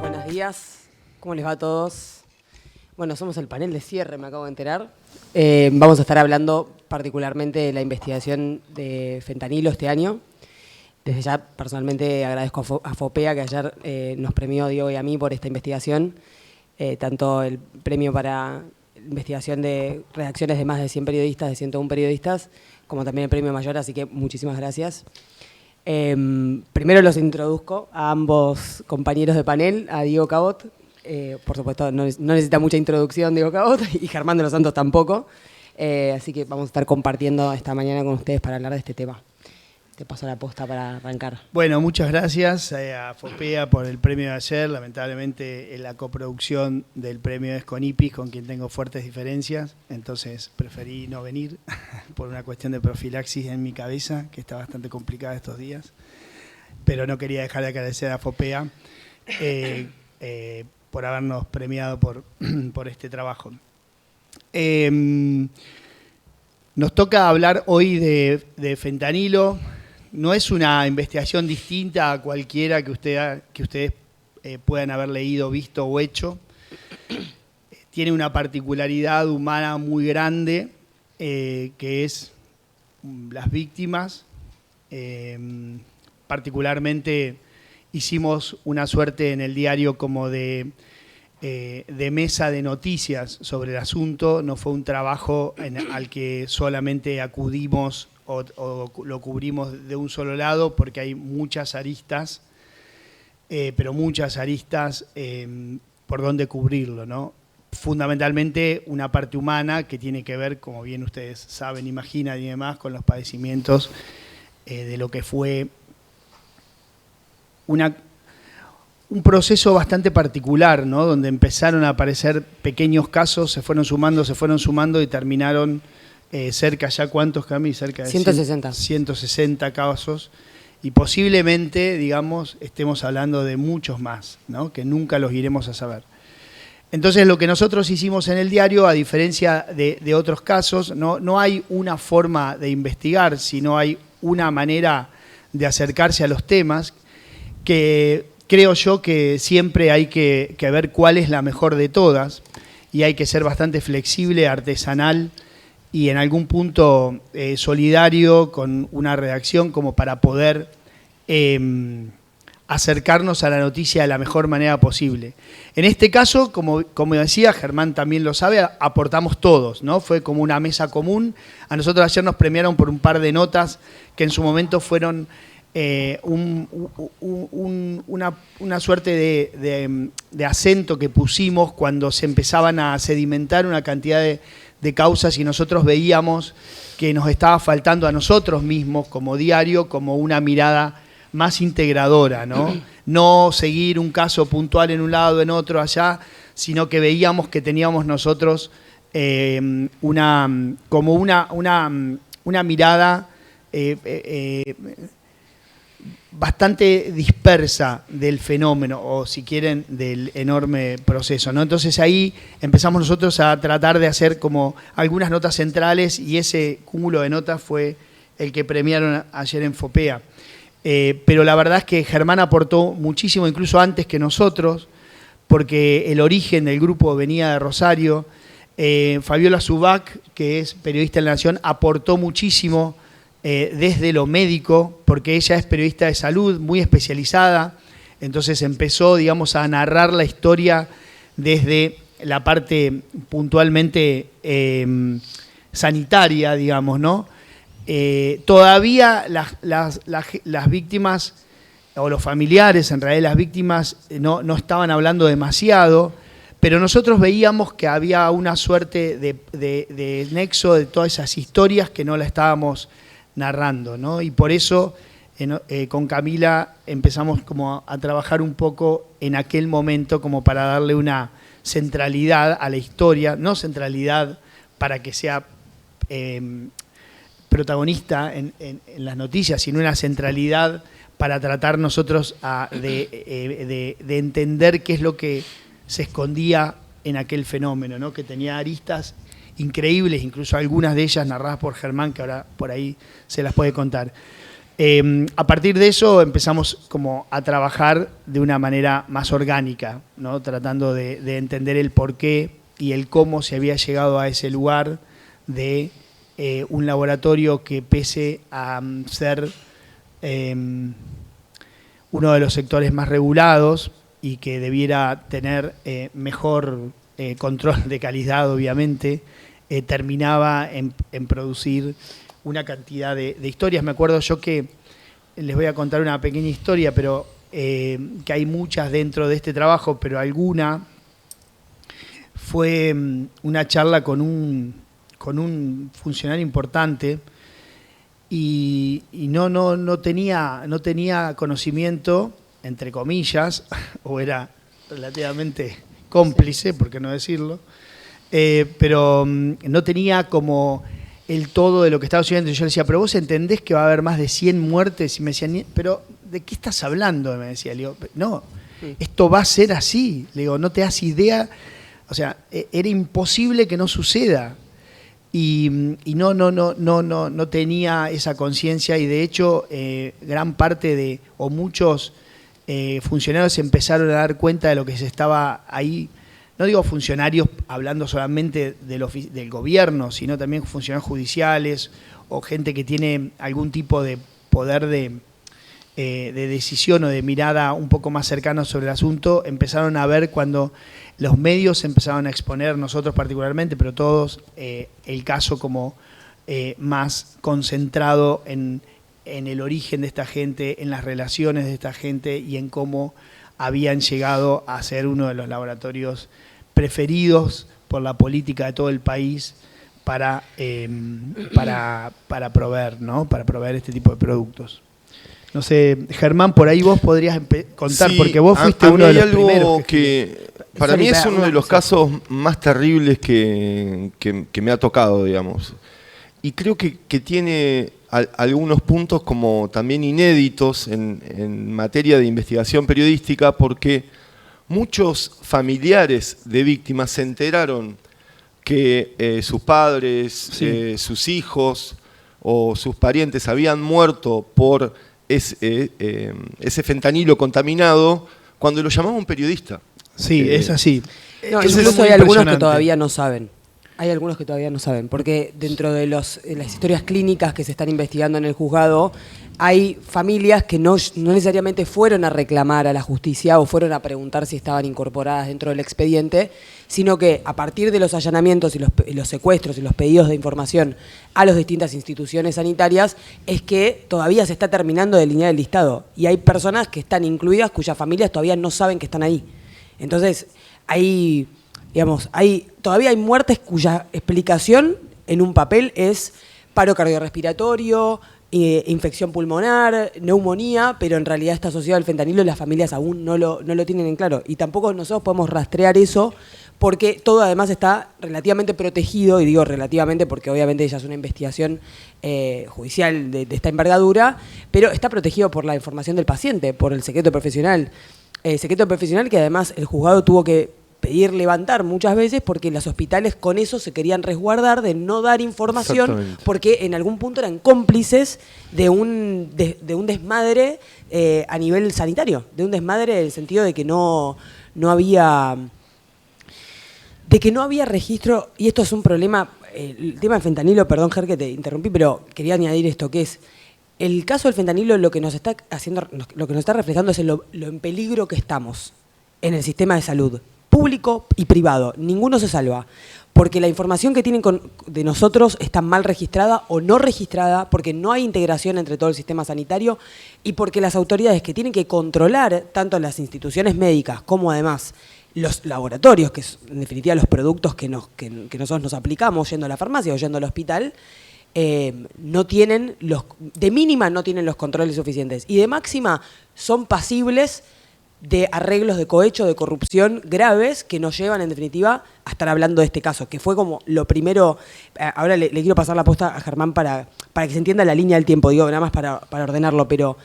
Buenos días, ¿cómo les va a todos? Bueno, somos el panel de cierre, me acabo de enterar. Vamos a estar hablando particularmente de la investigación de fentanilo este año. Desde ya, personalmente, agradezco a FOPEA que ayer nos premió a Diego y a mí por esta investigación. Tanto el premio para investigación de redacciones de más de 100 periodistas, de 101 periodistas, como también el premio mayor, así que muchísimas gracias. Primero los introduzco a ambos compañeros de panel, a Diego Cabot. Por supuesto, no necesita mucha introducción Diego Cabot, y Germán de los Santos tampoco. Así que vamos a estar compartiendo esta mañana con ustedes para hablar de este tema. Te paso la posta para arrancar. Bueno, muchas gracias a FOPEA por el premio de ayer. Lamentablemente la coproducción del premio es con IPIS, con quien tengo fuertes diferencias. Entonces preferí no venir por una cuestión de profilaxis en mi cabeza, que está bastante complicada estos días. Pero no quería dejar de agradecer a FOPEA por habernos premiado por este trabajo. Nos toca hablar hoy de fentanilo. No es una investigación distinta a cualquiera que ustedes puedan haber leído, visto o hecho. Tiene una particularidad humana muy grande, que es las víctimas. Particularmente hicimos una suerte en el diario como de mesa de noticias sobre el asunto. No fue un trabajo al que solamente acudimos o lo cubrimos de un solo lado, porque hay muchas aristas, pero muchas aristas por donde cubrirlo, ¿no? Fundamentalmente una parte humana que tiene que ver, como bien ustedes saben, imaginan y demás, con los padecimientos de lo que fue un proceso bastante particular, ¿no? Donde empezaron a aparecer pequeños casos, se fueron sumando y terminaron cerca, ¿ya cuántos, Cami? Cerca de 160 casos, y posiblemente, digamos, estemos hablando de muchos más, ¿no? Que nunca los iremos a saber. Entonces, lo que nosotros hicimos en el diario, a diferencia de otros casos, no hay una forma de investigar, sino hay una manera de acercarse a los temas que creo yo que siempre hay que ver cuál es la mejor de todas, y hay que ser bastante flexible, artesanal y en algún punto solidario con una redacción como para poder acercarnos a la noticia de la mejor manera posible. En este caso, como decía, Germán también lo sabe, aportamos todos, ¿no? Fue como una mesa común. A nosotros ayer nos premiaron por un par de notas que en su momento fueron una suerte de acento que pusimos cuando se empezaban a sedimentar una cantidad de causas, y nosotros veíamos que nos estaba faltando a nosotros mismos como diario, como una mirada más integradora, ¿no? No seguir un caso puntual en un lado, en otro, allá, sino que veíamos que teníamos nosotros una mirada bastante dispersa del fenómeno, o si quieren, del enorme proceso, ¿no? Entonces ahí empezamos nosotros a tratar de hacer como algunas notas centrales, y ese cúmulo de notas fue el que premiaron ayer en FOPEA. Pero la verdad es que Germán aportó muchísimo, incluso antes que nosotros, porque el origen del grupo venía de Rosario. Fabiola Zubac, que es periodista en La Nación, aportó muchísimo desde lo médico, porque ella es periodista de salud, muy especializada. Entonces empezó, digamos, a narrar la historia desde la parte puntualmente sanitaria, digamos, ¿no? Todavía las víctimas, o los familiares, en realidad las víctimas, no estaban hablando demasiado, pero nosotros veíamos que había una suerte de nexo de todas esas historias que no la estábamos narrando, ¿no? Y por eso con Camila empezamos como a trabajar un poco en aquel momento como para darle una centralidad a la historia, no centralidad para que sea protagonista en las noticias, sino una centralidad para tratar nosotros de entender qué es lo que se escondía en aquel fenómeno, ¿no? Que tenía aristas increíbles, incluso algunas de ellas narradas por Germán, que ahora por ahí se las puede contar. A partir de eso empezamos como a trabajar de una manera más orgánica, ¿no? Tratando de entender el porqué y el cómo se había llegado a ese lugar de un laboratorio que, pese a ser uno de los sectores más regulados y que debiera tener mejor control de calidad, obviamente, terminaba en producir una cantidad de historias. Me acuerdo yo que, les voy a contar una pequeña historia, pero que hay muchas dentro de este trabajo, pero alguna fue una charla con un funcionario importante y no tenía conocimiento, entre comillas, o era relativamente cómplice, por qué no decirlo, pero no tenía como el todo de lo que estaba sucediendo. Yo le decía, pero vos entendés que va a haber más de 100 muertes, y me decían, pero ¿de qué estás hablando? Me decía, le digo, no, esto va a ser así, le digo, no te das idea, o sea, era imposible que no suceda. Y no tenía esa conciencia, y de hecho gran parte o muchos funcionarios empezaron a dar cuenta de lo que se estaba ahí. No digo funcionarios hablando solamente del gobierno, sino también funcionarios judiciales o gente que tiene algún tipo de poder de decisión o de mirada un poco más cercana sobre el asunto. Empezaron a ver cuando los medios empezaron a exponer, nosotros particularmente, pero todos, el caso como más concentrado en el origen de esta gente, en las relaciones de esta gente y en cómo habían llegado a ser uno de los laboratorios preferidos por la política de todo el país para proveer, ¿no? Para proveer este tipo de productos. No sé, Germán, por ahí vos podrías contar, sí, porque vos fuiste uno de los primeros que para mí es uno de los casos más terribles que me ha tocado, digamos. Y creo que tiene algunos puntos como también inéditos en materia de investigación periodística, porque muchos familiares de víctimas se enteraron que sus padres, sí, sus hijos o sus parientes habían muerto por ese fentanilo contaminado cuando lo llamaba un periodista. Sí, es así. No, incluso hay algunos que todavía no saben. Hay algunos que todavía no saben, porque dentro de las historias clínicas que se están investigando en el juzgado, hay familias que no necesariamente fueron a reclamar a la justicia o fueron a preguntar si estaban incorporadas dentro del expediente, sino que a partir de los allanamientos y los secuestros y los pedidos de información a las distintas instituciones sanitarias, es que todavía se está terminando de delinear el listado. Y hay personas que están incluidas cuyas familias todavía no saben que están ahí. Entonces, todavía hay muertes cuya explicación en un papel es paro cardiorrespiratorio, infección pulmonar, neumonía, pero en realidad está asociado al fentanilo y las familias aún no lo tienen en claro. Y tampoco nosotros podemos rastrear eso porque todo además está relativamente protegido, y digo relativamente porque obviamente ya es una investigación judicial de esta envergadura, pero está protegido por la información del paciente, por el secreto profesional. Secreto profesional que además el juzgado tuvo que pedir levantar muchas veces porque los hospitales con eso se querían resguardar de no dar información porque en algún punto eran cómplices de un desmadre a nivel sanitario, de un desmadre en el sentido de que no había registro. Y esto es un problema, el tema del fentanilo, perdón Ger que te interrumpí, pero quería añadir esto, que es el caso del fentanilo. Lo que nos está reflejando es lo en peligro que estamos en el sistema de salud público y privado. Ninguno se salva, porque la información que tienen de nosotros está mal registrada o no registrada, porque no hay integración entre todo el sistema sanitario y porque las autoridades que tienen que controlar tanto las instituciones médicas como además los laboratorios, que es en definitiva los productos que nosotros nos aplicamos yendo a la farmacia o yendo al hospital, no tienen de mínima no tienen los controles suficientes y de máxima son pasibles de arreglos de cohecho, de corrupción graves que nos llevan, en definitiva, a estar hablando de este caso, que fue como lo primero. Ahora le quiero pasar la posta a Germán para que se entienda la línea del tiempo, digo, nada más para ordenarlo, pero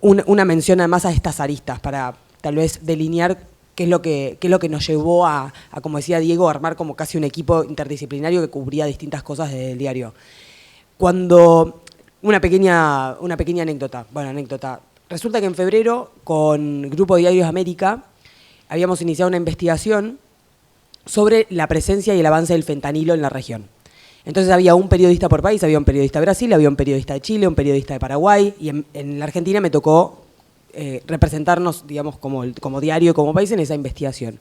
una mención además a estas aristas, para tal vez delinear que es lo que nos llevó a, como decía Diego, a armar como casi un equipo interdisciplinario que cubría distintas cosas del diario. Cuando, una pequeña anécdota, resulta que en febrero, con Grupo Diarios América, habíamos iniciado una investigación sobre la presencia y el avance del fentanilo en la región. Entonces había un periodista por país, había un periodista de Brasil, había un periodista de Chile, un periodista de Paraguay, y en la Argentina me tocó representarnos, digamos, como diario, como país en esa investigación.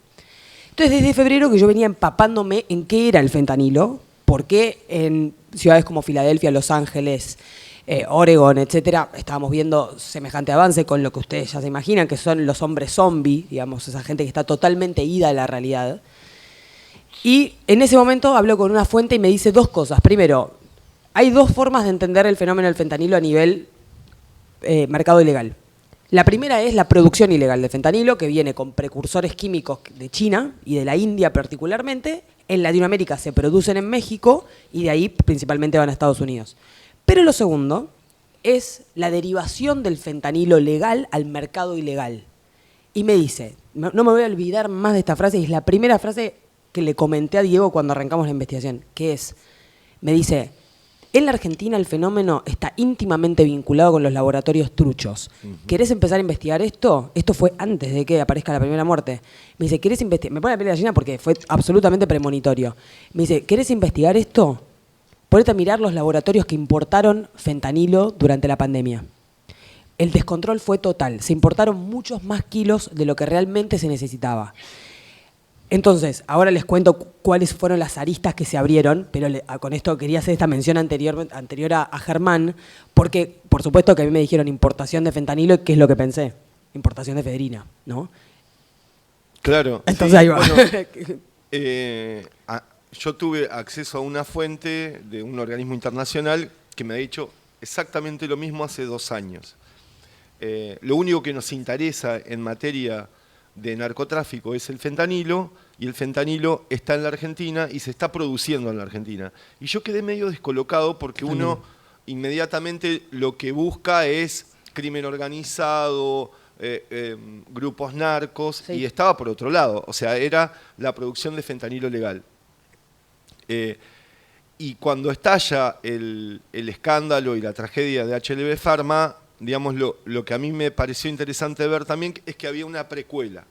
Entonces desde febrero que yo venía empapándome en qué era el fentanilo, por qué en ciudades como Filadelfia, Los Ángeles, Oregon, etcétera, estábamos viendo semejante avance con lo que ustedes ya se imaginan, que son los hombres zombie, digamos, esa gente que está totalmente ida a la realidad. Y en ese momento hablo con una fuente y me dice dos cosas. Primero, hay dos formas de entender el fenómeno del fentanilo a nivel mercado ilegal. La primera es la producción ilegal de fentanilo, que viene con precursores químicos de China y de la India particularmente. En Latinoamérica se producen en México y de ahí principalmente van a Estados Unidos. Pero lo segundo es la derivación del fentanilo legal al mercado ilegal. Y me dice, no me voy a olvidar más de esta frase, y es la primera frase que le comenté a Diego cuando arrancamos la investigación, que es, me dice, en la Argentina el fenómeno está íntimamente vinculado con los laboratorios truchos. ¿Querés empezar a investigar esto? Esto fue antes de que aparezca la primera muerte. Me dice, ¿querés investigar? Me pone la piel de gallina porque fue absolutamente premonitorio. Me dice, ¿querés investigar esto? Ponete a mirar los laboratorios que importaron fentanilo durante la pandemia. El descontrol fue total. Se importaron muchos más kilos de lo que realmente se necesitaba. Entonces, ahora les cuento cuáles fueron las aristas que se abrieron, pero con esto quería hacer esta mención anterior a Germán, porque por supuesto que a mí me dijeron importación de fentanilo, ¿qué es lo que pensé? Importación de efedrina, ¿no? Claro. Entonces sí, ahí va. Bueno, yo tuve acceso a una fuente de un organismo internacional que me ha dicho exactamente lo mismo hace 2 años. Lo único que nos interesa en materia de narcotráfico es el fentanilo, y el fentanilo está en la Argentina y se está produciendo en la Argentina. Y yo quedé medio descolocado porque uno inmediatamente lo que busca es crimen organizado, grupos narcos, sí. Y estaba por otro lado, o sea, era la producción de fentanilo legal. Y cuando estalla el escándalo y la tragedia de HLB Pharma, digamos, lo que a mí me pareció interesante ver también es que había una precuela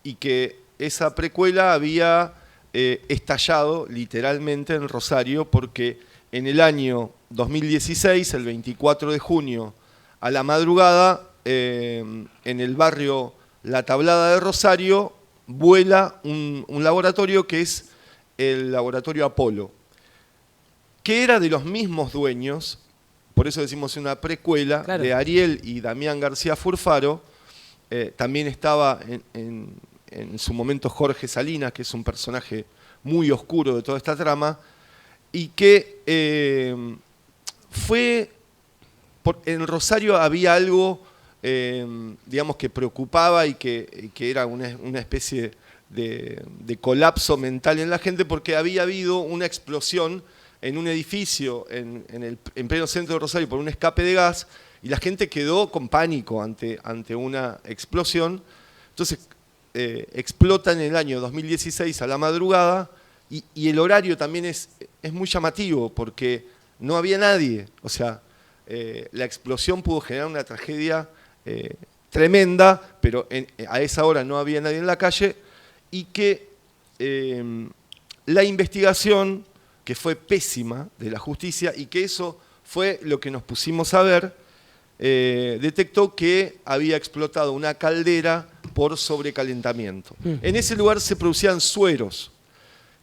y que esa precuela había estallado literalmente en Rosario, porque en el año 2016, el 24 de junio a la madrugada, en el barrio La Tablada de Rosario, vuela un laboratorio que es el laboratorio Apolo, que era de los mismos dueños. Por eso decimos una precuela, claro, de Ariel y Damián García Furfaro. También estaba en su momento Jorge Salinas, que es un personaje muy oscuro de toda esta trama, y que en Rosario había algo, digamos, que preocupaba y que era una especie de colapso mental en la gente, porque había habido una explosión en un edificio en pleno centro de Rosario por un escape de gas, y la gente quedó con pánico ante una explosión. Entonces explota en el año 2016 a la madrugada, y el horario también es muy llamativo porque no había nadie. O sea, la explosión pudo generar una tragedia tremenda, pero a esa hora no había nadie en la calle, y que la investigación, que fue pésima, de la justicia, y que eso fue lo que nos pusimos a ver, detectó que había explotado una caldera por sobrecalentamiento. En ese lugar se producían sueros.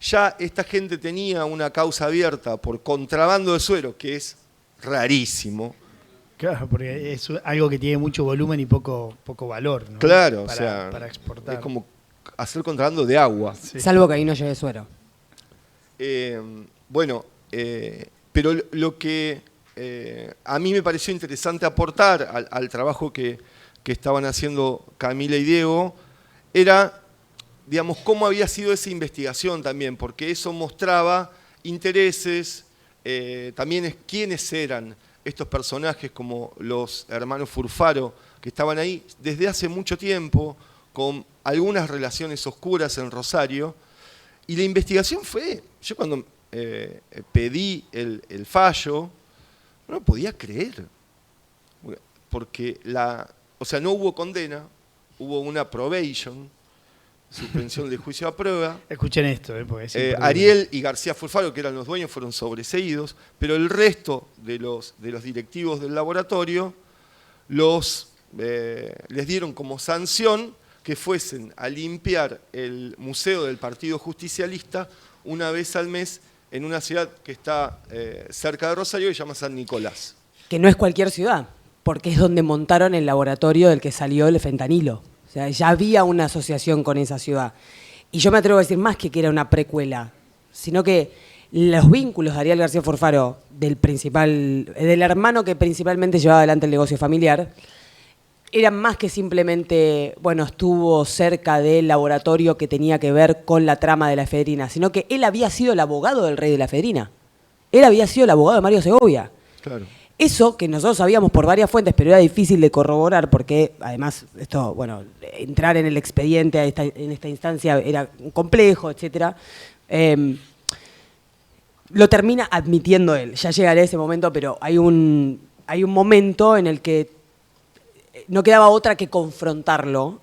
Ya esta gente tenía una causa abierta por contrabando de suero, que es rarísimo. Claro, porque es algo que tiene mucho volumen y poco valor, ¿no? Claro, para exportar. Es como hacer contrabando de agua. Sí. Salvo que ahí no lleve suero. Bueno, pero lo que a mí me pareció interesante aportar al trabajo que estaban haciendo Camila y Diego era, digamos, cómo había sido esa investigación también, porque eso mostraba intereses, también quiénes eran estos personajes como los hermanos Furfaro, que estaban ahí desde hace mucho tiempo, con algunas relaciones oscuras en Rosario. Y la investigación fue, yo cuando pedí el fallo, no lo podía creer. Porque no hubo condena, hubo una probation, suspensión de juicio a prueba. Escuchen esto, porque Ariel y García Fulfaro, que eran los dueños, fueron sobreseídos, pero el resto de los directivos del laboratorio les dieron como sanción que fuesen a limpiar el Museo del Partido Justicialista una vez al mes en una ciudad que está cerca de Rosario que se llama San Nicolás. Que no es cualquier ciudad, porque es donde montaron el laboratorio del que salió el fentanilo. O sea, ya había una asociación con esa ciudad. Y yo me atrevo a decir más que era una precuela, sino que los vínculos de Ariel García Fulfaro, del hermano que principalmente llevaba adelante el negocio familiar, eran más que simplemente, estuvo cerca del laboratorio que tenía que ver con la trama de la efedrina, sino que él había sido el abogado del rey de la efedrina. Él había sido el abogado de Mario Segovia. Claro. Eso que nosotros sabíamos por varias fuentes, pero era difícil de corroborar porque, además, entrar en el expediente en esta instancia era complejo, etcétera. Lo termina admitiendo él. Ya llegaré a ese momento, pero hay un momento en el que no quedaba otra que confrontarlo.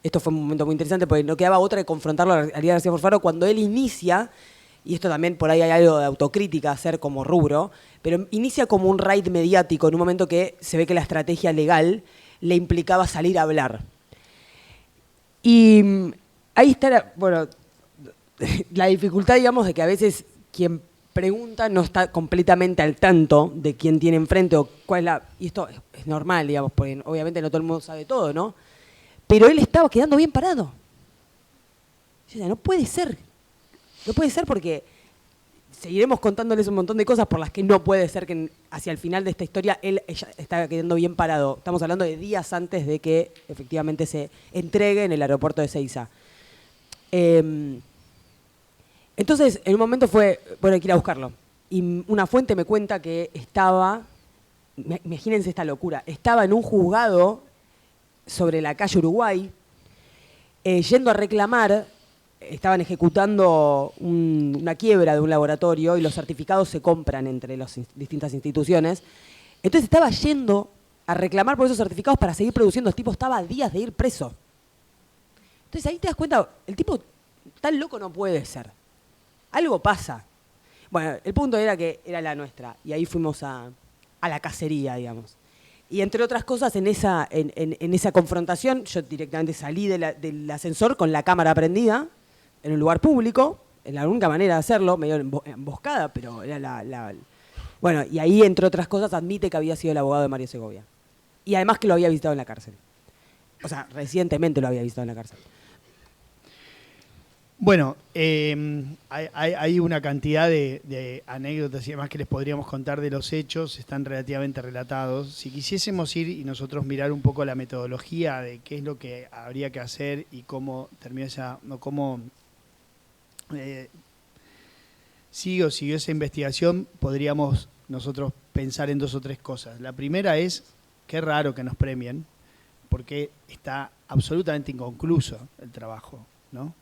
Esto fue un momento muy interesante porque no quedaba otra que confrontarlo a Ariel García Fulfaro cuando él inicia. Y esto también por ahí hay algo de autocrítica hacer como rubro, pero inicia como un raid mediático en un momento que se ve que la estrategia legal le implicaba salir a hablar. Y ahí está, la dificultad, digamos, de que a veces quien pregunta no está completamente al tanto de quién tiene enfrente o cuál es y esto es normal, digamos, porque obviamente no todo el mundo sabe todo, ¿no? Pero él estaba quedando bien parado. Yo decía, no puede ser. No puede ser porque seguiremos contándoles un montón de cosas por las que no puede ser que hacia el final de esta historia ella está quedando bien parado. Estamos hablando de días antes de que efectivamente se entregue en el aeropuerto de Seiza. Entonces, en un momento hay que ir a buscarlo. Y una fuente me cuenta que imagínense esta locura, estaba en un juzgado sobre la calle Uruguay, yendo a reclamar. Estaban ejecutando una quiebra de un laboratorio y los certificados se compran entre las distintas instituciones. Entonces estaba yendo a reclamar por esos certificados para seguir produciendo. El tipo estaba a días de ir preso. Entonces ahí te das cuenta, el tipo tan loco no puede ser. Algo pasa. Bueno, el punto era que era la nuestra y ahí fuimos a la cacería, digamos. Y entre otras cosas, en esa confrontación, yo directamente salí del ascensor con la cámara prendida, en un lugar público, en la única manera de hacerlo, medio emboscada, pero era y ahí, entre otras cosas, admite que había sido el abogado de Mario Segovia. Y además que lo había visitado en la cárcel. O sea, recientemente lo había visitado en la cárcel. Bueno, hay una cantidad de anécdotas y demás que les podríamos contar de los hechos, están relativamente relatados. Si quisiésemos ir y nosotros mirar un poco la metodología de qué es lo que habría que hacer y cómo terminó siguió esa investigación, podríamos nosotros pensar en 2 o 3 cosas. La primera es, qué raro que nos premien, porque está absolutamente inconcluso el trabajo, ¿no?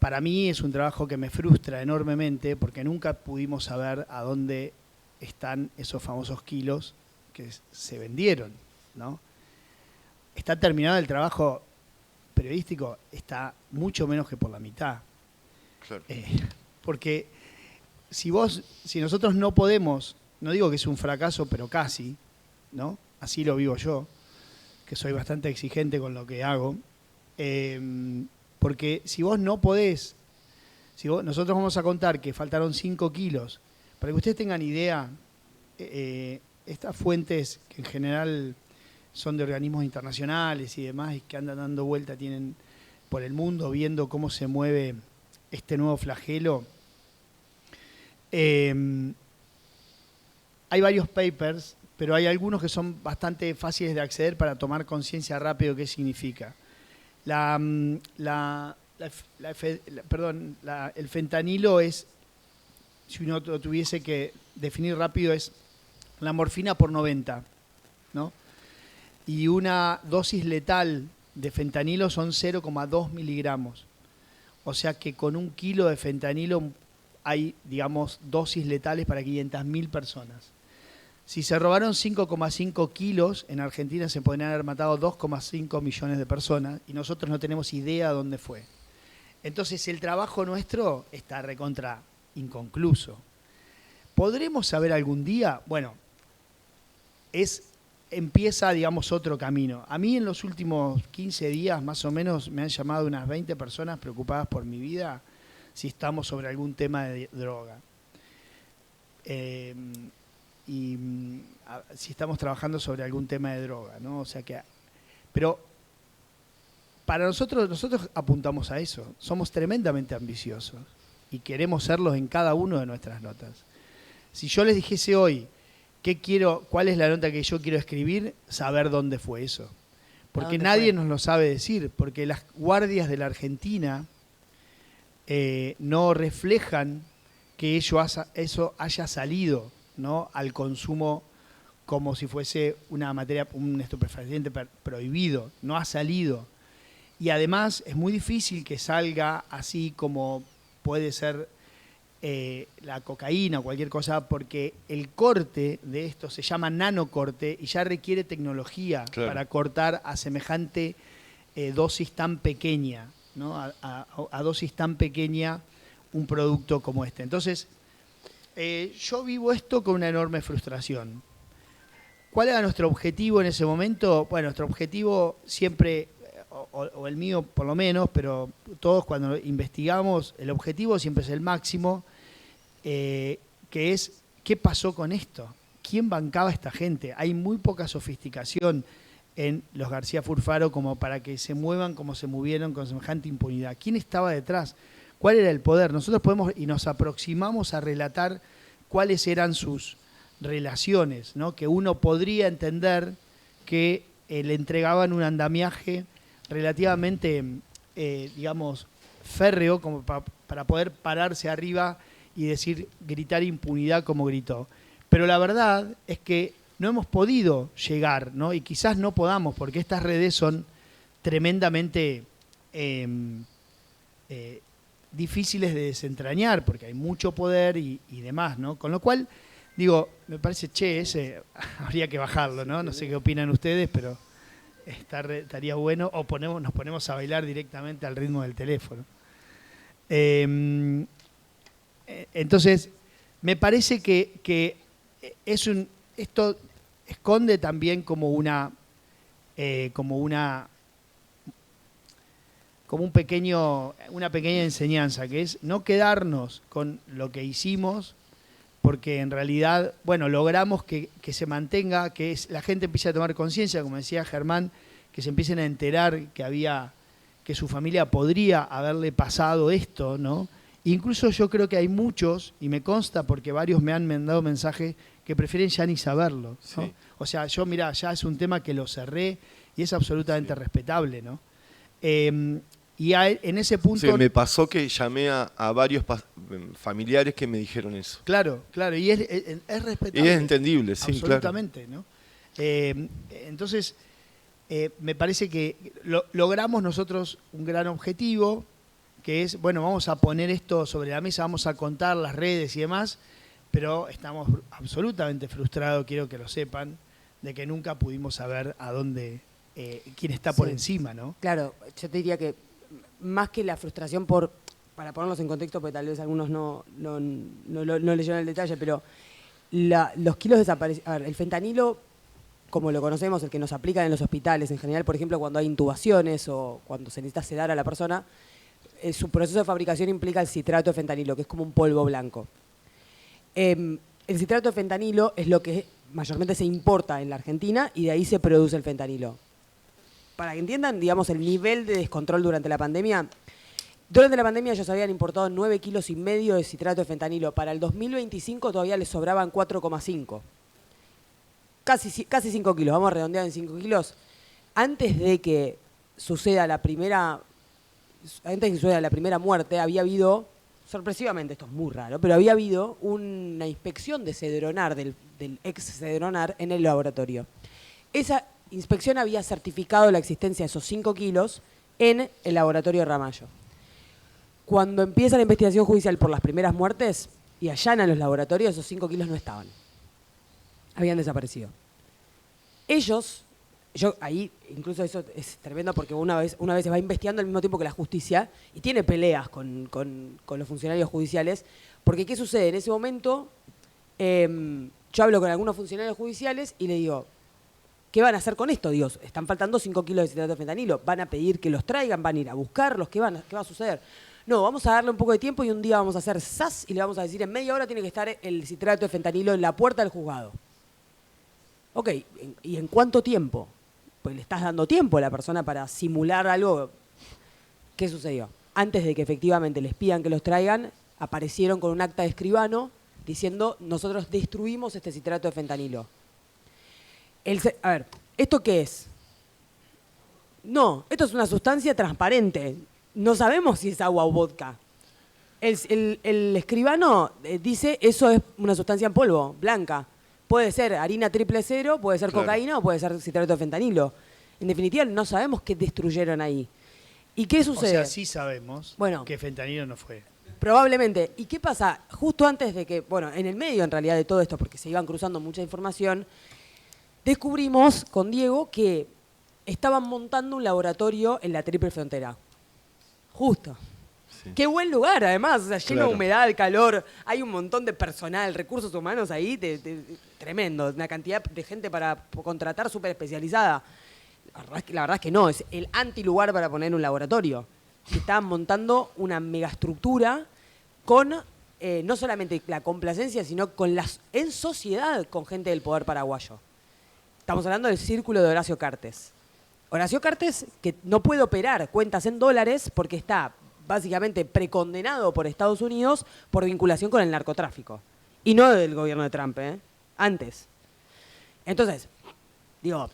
Para mí es un trabajo que me frustra enormemente porque nunca pudimos saber a dónde están esos famosos kilos que se vendieron, ¿no? Está terminado el trabajo periodístico, está mucho menos que por la mitad. Claro. Porque si nosotros no podemos, no digo que es un fracaso, pero casi, ¿no? Así lo vivo yo, que soy bastante exigente con lo que hago. Porque si vos no podés, nosotros vamos a contar que faltaron 5 kilos, para que ustedes tengan idea, estas fuentes que en general son de organismos internacionales y demás y que andan dando vuelta, tienen por el mundo viendo cómo se mueve este nuevo flagelo. Hay varios papers, pero hay algunos que son bastante fáciles de acceder para tomar conciencia rápido de qué significa. El fentanilo es, si uno lo tuviese que definir rápido, es la morfina por 90, ¿no? Y una dosis letal de fentanilo son 0,2 miligramos. O sea que con 1 kilo de fentanilo hay, digamos, dosis letales para 500.000 personas. Si se robaron 5,5 kilos, en Argentina se podrían haber matado 2,5 millones de personas y nosotros no tenemos idea de dónde fue. Entonces el trabajo nuestro está recontra inconcluso. ¿Podremos saber algún día? Bueno, empieza, digamos, otro camino. A mí en los últimos 15 días, más o menos, me han llamado unas 20 personas preocupadas por mi vida si estamos sobre algún tema de droga. Y si estamos trabajando sobre algún tema de droga, ¿no? O sea que, pero para nosotros apuntamos a eso. Somos tremendamente ambiciosos y queremos serlos en cada una de nuestras notas. Si yo les dijese hoy cuál es la nota que yo quiero escribir, saber dónde fue eso. Porque nadie nos lo sabe decir, porque las guardias de la Argentina no reflejan que eso haya salido, ¿no?, al consumo como si fuese una materia, un estupefaciente prohibido. No ha salido. Y además es muy difícil que salga así como puede ser la cocaína o cualquier cosa, porque el corte de esto se llama nanocorte y ya requiere tecnología, claro, para cortar a semejante dosis tan pequeña, ¿no? A dosis tan pequeña un producto como este. Entonces, yo vivo esto con una enorme frustración. ¿Cuál era nuestro objetivo en ese momento? Bueno, nuestro objetivo siempre, o el mío por lo menos, pero todos cuando investigamos, el objetivo siempre es el máximo, que es ¿qué pasó con esto? ¿Quién bancaba a esta gente? Hay muy poca sofisticación en los García Furfaro como para que se muevan como se movieron con semejante impunidad. ¿Quién estaba detrás? ¿Cuál era el poder? Nosotros podemos y nos aproximamos a relatar cuáles eran sus relaciones, ¿no? Que uno podría entender que le entregaban un andamiaje relativamente, digamos, férreo, como para poder pararse arriba y decir, gritar impunidad como gritó. Pero la verdad es que no hemos podido llegar, ¿no? Y quizás no podamos, porque estas redes son tremendamente difíciles de desentrañar, porque hay mucho poder y demás, ¿no? Con lo cual, digo, me parece, ese habría que bajarlo, ¿no? No sé qué opinan ustedes, pero estaría bueno, o nos ponemos a bailar directamente al ritmo del teléfono. Entonces, me parece que esto esconde también como una pequeña enseñanza, que es no quedarnos con lo que hicimos, porque en realidad, bueno, logramos que se mantenga, que la gente empiece a tomar conciencia, como decía Germán, que se empiecen a enterar que su familia podría haberle pasado esto, ¿no? Incluso yo creo que hay muchos, y me consta porque varios me han mandado mensajes, que prefieren ya ni saberlo, ¿no? Sí. O sea, mirá, ya es un tema que lo cerré y es absolutamente respetable, ¿no? Y en ese punto... Sí, me pasó que llamé a varios familiares que me dijeron eso. Claro, y es respetable. Y es entendible, sí, absolutamente, claro, ¿no? Entonces, me parece que logramos nosotros un gran objetivo, que es, bueno, vamos a poner esto sobre la mesa, vamos a contar las redes y demás, pero estamos absolutamente frustrados, quiero que lo sepan, de que nunca pudimos saber a dónde, quién está por encima, ¿no? Claro, yo te diría que más que la frustración para ponerlos en contexto, porque tal vez algunos no leyeron el detalle, pero los kilos desaparecieron. A ver, el fentanilo, como lo conocemos, el que nos aplican en los hospitales en general, por ejemplo, cuando hay intubaciones o cuando se necesita sedar a la persona, su proceso de fabricación implica el citrato de fentanilo, que es como un polvo blanco. El citrato de fentanilo es lo que mayormente se importa en la Argentina y de ahí se produce el fentanilo. Para que entiendan, digamos, el nivel de descontrol durante la pandemia. Durante la pandemia ellos habían importado 9,5 kilos de citrato de fentanilo. Para el 2025 todavía les sobraban 4,5. Casi 5 kilos, vamos a redondear en 5 kilos. Antes de que suceda la primera muerte, había habido, sorpresivamente, esto es muy raro, pero había habido una inspección de Cedronar, del ex Cedronar, en el laboratorio. inspección había certificado la existencia de esos 5 kilos en el laboratorio de Ramallo. Cuando empieza la investigación judicial por las primeras muertes y allanan los laboratorios, esos 5 kilos no estaban. Habían desaparecido. Ellos, ahí, incluso eso es tremendo porque una vez se va investigando al mismo tiempo que la justicia y tiene peleas con los funcionarios judiciales, porque ¿qué sucede? En ese momento, yo hablo con algunos funcionarios judiciales y le digo, ¿qué van a hacer con esto? Dios, están faltando 5 kilos de citrato de fentanilo. ¿Van a pedir que los traigan? ¿Van a ir a buscarlos? ¿Qué va a suceder? No, vamos a darle un poco de tiempo y un día vamos a hacer ¡zas! Y le vamos a decir, en media hora tiene que estar el citrato de fentanilo en la puerta del juzgado. Ok, ¿y en cuánto tiempo? Pues le estás dando tiempo a la persona para simular algo. ¿Qué sucedió? Antes de que efectivamente les pidan que los traigan, aparecieron con un acta de escribano diciendo, nosotros destruimos este citrato de fentanilo. A ver, ¿esto qué es? No, esto es una sustancia transparente. No sabemos si es agua o vodka. El escribano dice, eso es una sustancia en polvo, blanca. Puede ser harina 000, puede ser cocaína o puede ser citrato de fentanilo. En definitiva, no sabemos qué destruyeron ahí. ¿Y qué sucede? O sea, sí sabemos que fentanilo no fue. Probablemente. ¿Y qué pasa? Justo antes de que, en el medio en realidad de todo esto, porque se iban cruzando mucha información, descubrimos con Diego que estaban montando un laboratorio en la Triple Frontera. Justo. Sí. Qué buen lugar, además, o sea, lleno de humedad, calor, hay un montón de personal, recursos humanos ahí, tremendo, una cantidad de gente para contratar súper especializada. La verdad es que no, es el antilugar para poner un laboratorio. Estaban montando una megaestructura con no solamente la complacencia, sino en sociedad con gente del poder paraguayo. Estamos hablando del círculo de Horacio Cartes. Horacio Cartes, que no puede operar cuentas en dólares porque está básicamente precondenado por Estados Unidos por vinculación con el narcotráfico. Y no del gobierno de Trump, antes. Entonces, digo,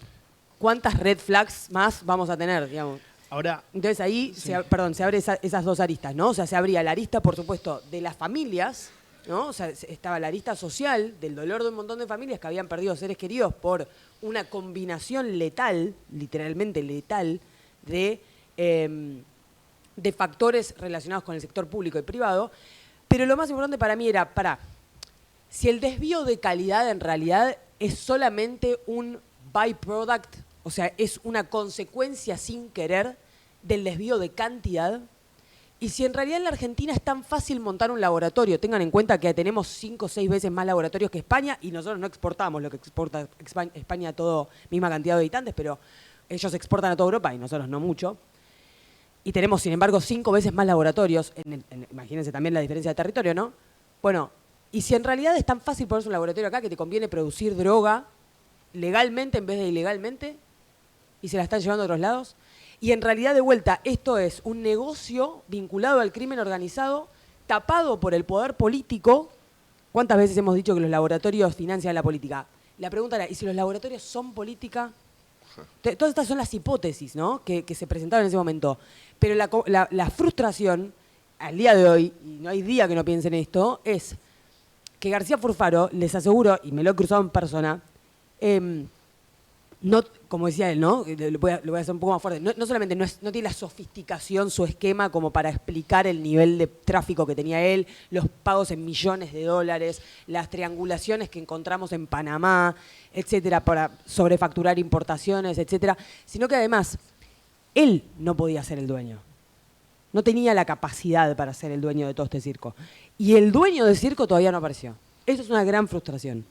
¿cuántas red flags más vamos a tener? Digamos? Ahora, entonces ahí se abre esas dos aristas, ¿no? O sea, se abría la arista, por supuesto, de las familias, ¿no? O sea, estaba la arista social del dolor de un montón de familias que habían perdido seres queridos por una combinación letal, literalmente letal, de factores relacionados con el sector público y privado. Pero lo más importante para mí era, si el desvío de calidad en realidad es solamente un byproduct, o sea, es una consecuencia sin querer del desvío de cantidad, y si en realidad en la Argentina es tan fácil montar un laboratorio, tengan en cuenta que tenemos 5 o 6 veces más laboratorios que España y nosotros no exportamos lo que exporta España a todo, misma cantidad de habitantes, pero ellos exportan a toda Europa y nosotros no mucho. Y tenemos, sin embargo, 5 veces más laboratorios, imagínense también la diferencia de territorio, ¿no? Bueno, y si en realidad es tan fácil ponerse un laboratorio acá que te conviene producir droga legalmente en vez de ilegalmente y se la están llevando a otros lados, y en realidad, de vuelta, esto es un negocio vinculado al crimen organizado, tapado por el poder político. ¿Cuántas veces hemos dicho que los laboratorios financian la política? La pregunta era, ¿y si los laboratorios son política? Todas estas son las hipótesis, ¿no?, que se presentaron en ese momento. Pero la frustración, al día de hoy, y no hay día que no piensen esto, es que García Furfaro, les aseguro, y me lo he cruzado en persona, no, como decía él, ¿no? Lo voy a hacer un poco más fuerte. No solamente no tiene la sofisticación, su esquema, como para explicar el nivel de tráfico que tenía él, los pagos en millones de dólares, las triangulaciones que encontramos en Panamá, etcétera, para sobrefacturar importaciones, etcétera, sino que además él no podía ser el dueño. No tenía la capacidad para ser el dueño de todo este circo. Y el dueño del circo todavía no apareció. Eso es una gran frustración.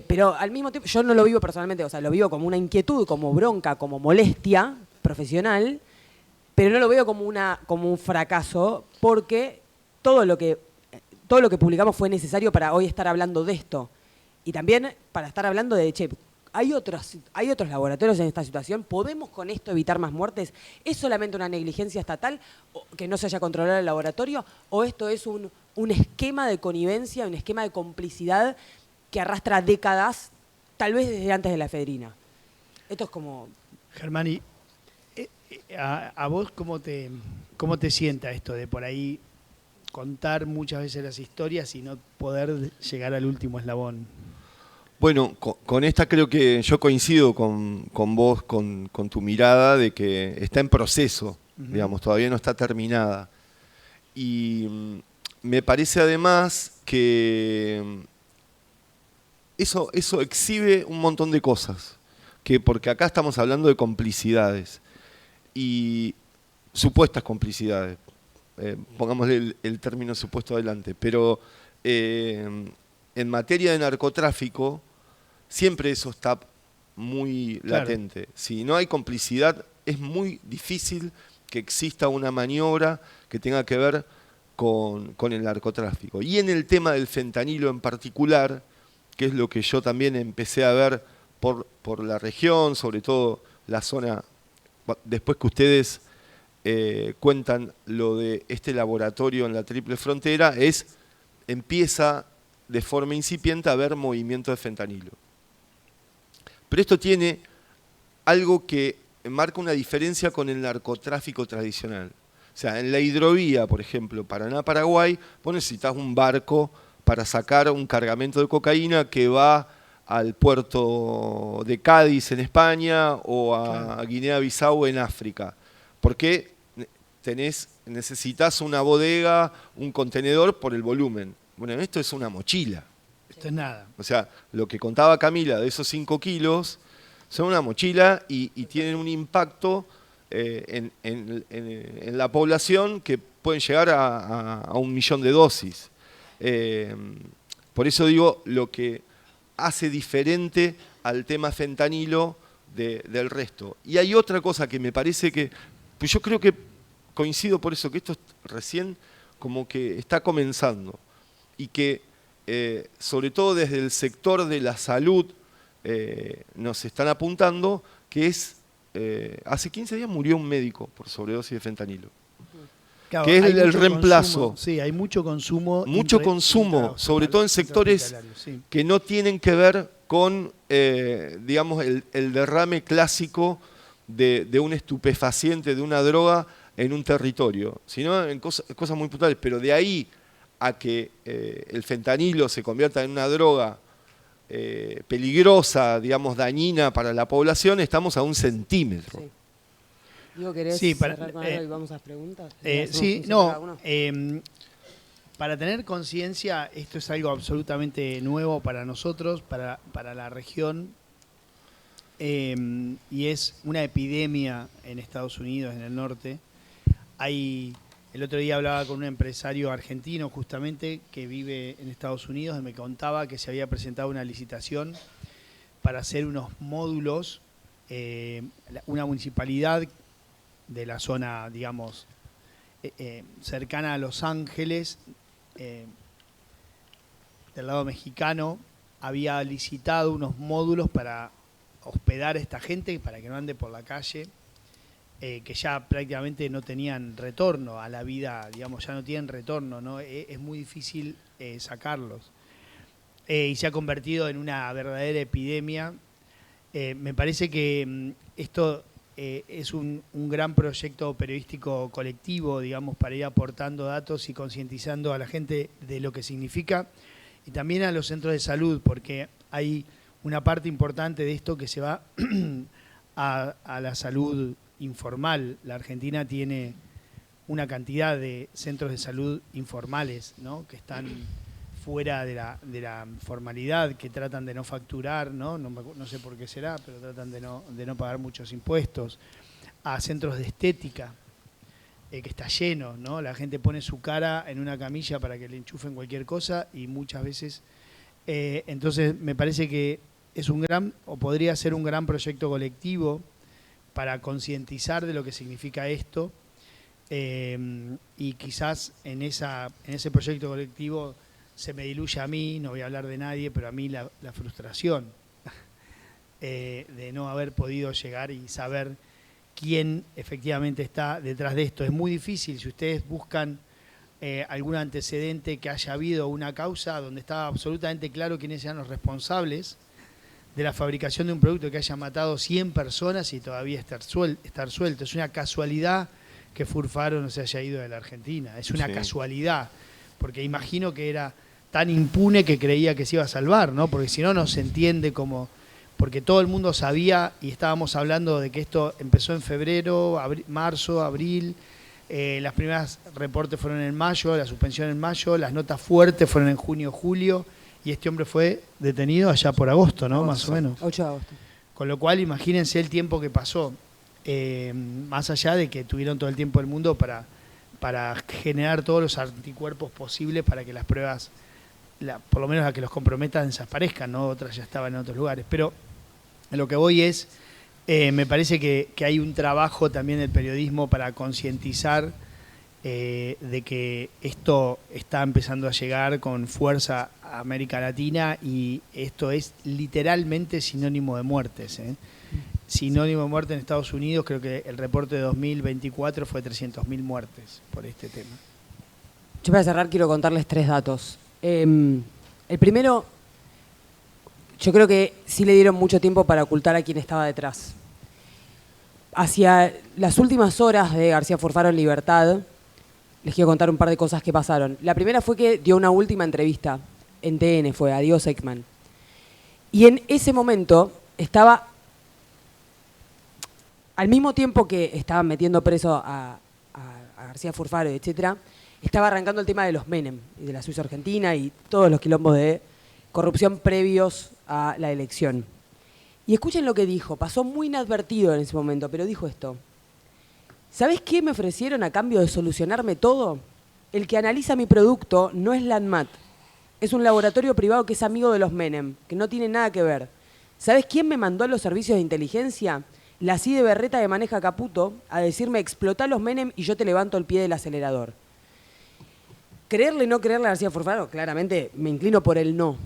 Pero al mismo tiempo, yo no lo vivo personalmente, o sea, lo vivo como una inquietud, como bronca, como molestia profesional, pero no lo veo como un fracaso, porque todo lo que publicamos fue necesario para hoy estar hablando de esto. Y también para estar hablando de, hay otros laboratorios en esta situación, ¿podemos con esto evitar más muertes? ¿Es solamente una negligencia estatal que no se haya controlado el laboratorio? ¿O esto es un esquema de connivencia, un esquema de complicidad que arrastra décadas, tal vez desde antes de la efedrina? Esto es como... Germani, ¿a vos cómo te sienta esto de por ahí contar muchas veces las historias y no poder llegar al último eslabón? Bueno, con esta creo que yo coincido con vos, con tu mirada de que está en proceso, digamos, todavía no está terminada. Y me parece además que eso exhibe un montón de cosas, porque acá estamos hablando de complicidades y supuestas complicidades, pongámosle el término supuesto adelante, pero en materia de narcotráfico siempre eso está muy latente. Claro. Si no hay complicidad, es muy difícil que exista una maniobra que tenga que ver con el narcotráfico. Y en el tema del fentanilo en particular, que es lo que yo también empecé a ver por la región, sobre todo la zona, después que ustedes cuentan lo de este laboratorio en la Triple Frontera, empieza de forma incipiente a haber movimiento de fentanilo. Pero esto tiene algo que marca una diferencia con el narcotráfico tradicional. O sea, en la hidrovía, por ejemplo, Paraná-Paraguay, vos necesitas un barco para sacar un cargamento de cocaína que va al puerto de Cádiz en España o a Guinea-Bissau en África. Porque necesitas una bodega, un contenedor por el volumen. Bueno, esto es una mochila. Esto es nada. O sea, lo que contaba Camila de esos 5 kilos son una mochila y tienen un impacto en la población que pueden llegar a 1 millón de dosis. Por eso digo, lo que hace diferente al tema fentanilo del resto. Y hay otra cosa que me parece que, pues yo creo que coincido por eso, que esto recién como que está comenzando y que sobre todo desde el sector de la salud nos están apuntando que hace 15 días murió un médico por sobredosis de fentanilo. Claro, que es el reemplazo. Consumo, sí, hay mucho consumo. Mucho consumo, sobre todo en sectores que no tienen que ver con, digamos, el derrame clásico de un estupefaciente, de una droga en un territorio, sino en cosas muy puntuales. Pero de ahí a que el fentanilo se convierta en una droga peligrosa, digamos, dañina para la población, estamos a 1 centímetro. Sí. Digo, ¿querés cerrar con algo y vamos a las preguntas? Sí, no. Para tener conciencia, esto es algo absolutamente nuevo para nosotros, para la región, y es una epidemia en Estados Unidos, en el norte. El otro día hablaba con un empresario argentino justamente que vive en Estados Unidos y me contaba que se había presentado una licitación para hacer unos módulos, una municipalidad de la zona, digamos, cercana a Los Ángeles, del lado mexicano, había licitado unos módulos para hospedar a esta gente, para que no ande por la calle, que ya prácticamente no tenían retorno a la vida, digamos, ya no tienen retorno, ¿no? Es muy difícil sacarlos. Y se ha convertido en una verdadera epidemia. Me parece que esto es un gran proyecto periodístico colectivo, digamos, para ir aportando datos y concientizando a la gente de lo que significa, y también a los centros de salud, porque hay una parte importante de esto que se va a la salud informal. La Argentina tiene una cantidad de centros de salud informales, ¿no?, que están fuera de la formalidad, que tratan de no facturar, ¿no? No sé por qué será, pero tratan de no pagar muchos impuestos. A centros de estética, que está lleno, ¿no? La gente pone su cara en una camilla para que le enchufen cualquier cosa y muchas veces... entonces me parece que es podría ser un gran proyecto colectivo para concientizar de lo que significa esto, y quizás en ese proyecto colectivo se me diluye a mí, no voy a hablar de nadie, pero a mí la frustración de no haber podido llegar y saber quién efectivamente está detrás de esto. Es muy difícil. Si ustedes buscan algún antecedente que haya habido una causa donde estaba absolutamente claro quiénes eran los responsables de la fabricación de un producto que haya matado 100 personas y todavía estar suelto. Es una casualidad que Furfaro no se haya ido de la Argentina. Es una casualidad, porque imagino que era tan impune que creía que se iba a salvar, ¿no? Porque si no, no se entiende cómo... Porque todo el mundo sabía y estábamos hablando de que esto empezó en febrero, marzo, abril, las primeras reportes fueron en mayo, la suspensión en mayo, las notas fuertes fueron en junio, julio, y este hombre fue detenido allá por agosto, ¿no? Más o menos. 8 de agosto. Con lo cual, imagínense el tiempo que pasó, más allá de que tuvieron todo el tiempo del mundo para generar todos los anticuerpos posibles para que las pruebas, por lo menos las que los comprometan, desaparezcan, ¿no? Otras ya estaban en otros lugares. Pero a lo que voy es, me parece que hay un trabajo también del periodismo para concientizar de que esto está empezando a llegar con fuerza a América Latina y esto es literalmente sinónimo de muertes, ¿eh? Sinónimo de muerte en Estados Unidos, creo que el reporte de 2024 fue 300.000 muertes por este tema. Yo para cerrar quiero contarles 3 datos. El primero, yo creo que sí le dieron mucho tiempo para ocultar a quien estaba detrás. Hacia las últimas horas de García Furfaro en libertad, les quiero contar un par de cosas que pasaron. La primera fue que dio una última entrevista en TN, fue a Diego Seckman. Y en ese momento estaba, al mismo tiempo que estaban metiendo preso a García Furfaro, etcétera, estaba arrancando el tema de los Menem y de la Suiza Argentina y todos los quilombos de corrupción previos a la elección. Y escuchen lo que dijo, pasó muy inadvertido en ese momento, pero dijo esto. ¿Sabés qué me ofrecieron a cambio de solucionarme todo? El que analiza mi producto no es Landmat, es un laboratorio privado que es amigo de los Menem, que no tiene nada que ver. ¿Sabés quién me mandó a los servicios de inteligencia? La CIDE Berreta que maneja Caputo a decirme explotá los Menem y yo te levanto el pie del acelerador. Creerle o no creerle a García Furfaro, claramente me inclino por el no.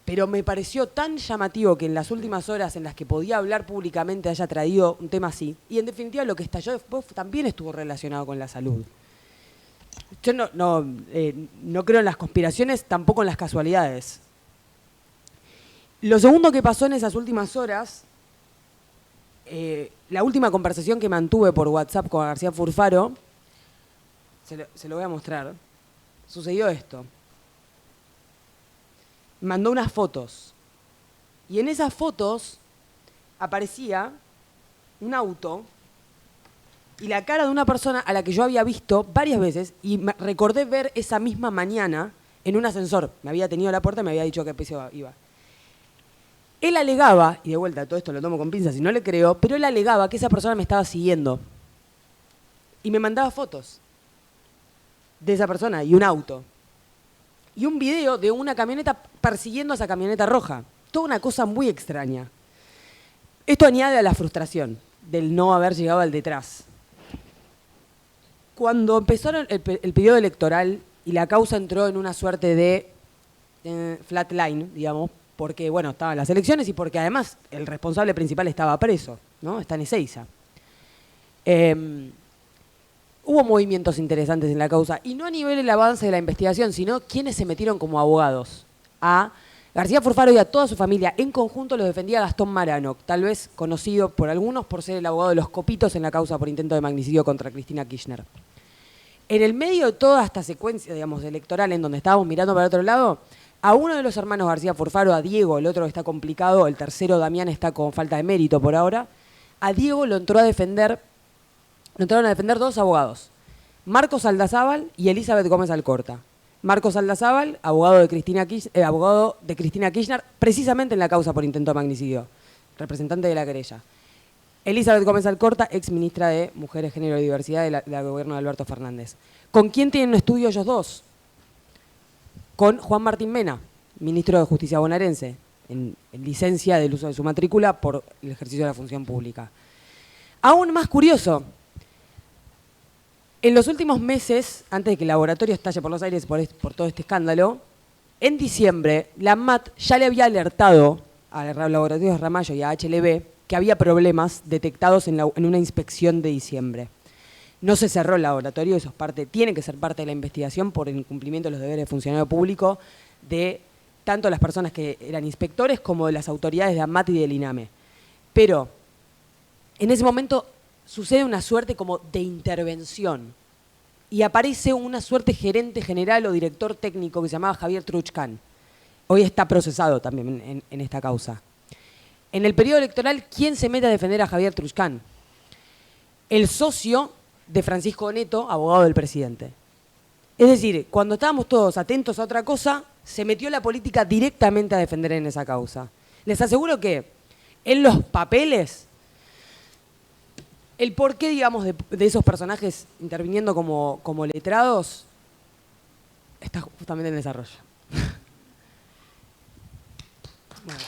Pero me pareció tan llamativo que en las últimas horas en las que podía hablar públicamente haya traído un tema así. Y en definitiva lo que estalló después también estuvo relacionado con la salud. Yo no creo en las conspiraciones, tampoco en las casualidades. Lo segundo que pasó en esas últimas horas, la última conversación que mantuve por WhatsApp con García Furfaro, se lo voy a mostrar, sucedió esto. Mandó unas fotos. Y en esas fotos aparecía un auto y la cara de una persona a la que yo había visto varias veces y me recordé ver esa misma mañana en un ascensor. Me había tenido la puerta y me había dicho a qué piso iba. Él alegaba, y de vuelta todo esto lo tomo con pinzas y no le creo, pero él alegaba que esa persona me estaba siguiendo. Y me mandaba fotos de esa persona y un auto. Y un video de una camioneta persiguiendo a esa camioneta roja. Toda una cosa muy extraña. Esto añade a la frustración del no haber llegado al detrás. Cuando empezaron el periodo electoral y la causa entró en una suerte de flatline, digamos, porque bueno, estaban las elecciones y porque además el responsable principal estaba preso, ¿no? Está en Ezeiza. Hubo movimientos interesantes en la causa, y no a nivel del avance de la investigación, sino quienes se metieron como abogados. A García Furfaro y a toda su familia, en conjunto los defendía Gastón Marano, tal vez conocido por algunos por ser el abogado de los copitos en la causa por intento de magnicidio contra Cristina Kirchner. En el medio de toda esta secuencia, digamos, electoral, en donde estábamos mirando para otro lado, a uno de los hermanos García Furfaro, a Diego, el otro está complicado, el tercero Damián está con falta de mérito por ahora, a Diego lo entraron a defender 2 abogados, Marcos Aldazábal y Elizabeth Gómez Alcorta. Marcos Aldazábal, abogado de Cristina Kirchner, precisamente en la causa por intento de magnicidio, representante de la querella. Elizabeth Gómez Alcorta, ex ministra de Mujeres, Género y Diversidad del gobierno de Alberto Fernández. ¿Con quién tienen un estudio ellos dos? Con Juan Martín Mena, ministro de Justicia bonaerense, en licencia del uso de su matrícula por el ejercicio de la función pública. Aún más curioso, en los últimos meses, antes de que el laboratorio estalle por los aires por todo este escándalo, en diciembre, la ANMAT ya le había alertado a los laboratorios Ramallo y a HLB que había problemas detectados en una inspección de diciembre. No se cerró el laboratorio, eso tiene que ser parte de la investigación por el incumplimiento de los deberes de funcionario público de tanto las personas que eran inspectores como de las autoridades de ANMAT y del INAME. Pero en ese momento sucede una suerte como de intervención y aparece una suerte gerente general o director técnico que se llamaba Javier Truchcan. Hoy está procesado también en esta causa. En el periodo electoral, ¿quién se mete a defender a Javier Truchcan? El socio de Francisco Neto, abogado del presidente. Es decir, cuando estábamos todos atentos a otra cosa, se metió la política directamente a defender en esa causa. Les aseguro que en los papeles, el porqué, digamos, de esos personajes interviniendo como letrados está justamente en desarrollo. Bueno.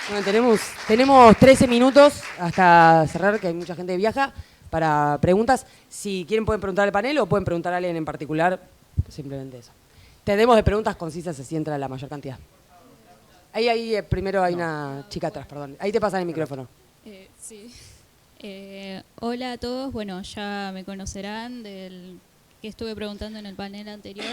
Bueno, tenemos 13 minutos hasta cerrar, que hay mucha gente que viaja, para preguntas. Si quieren pueden preguntar al panel o pueden preguntar a alguien en particular, simplemente eso. Tenemos de preguntas concisas, así entra la mayor cantidad. Ahí primero hay una chica atrás, perdón. Ahí te pasan el micrófono. Sí. Hola a todos. Bueno, ya me conocerán del que estuve preguntando en el panel anterior.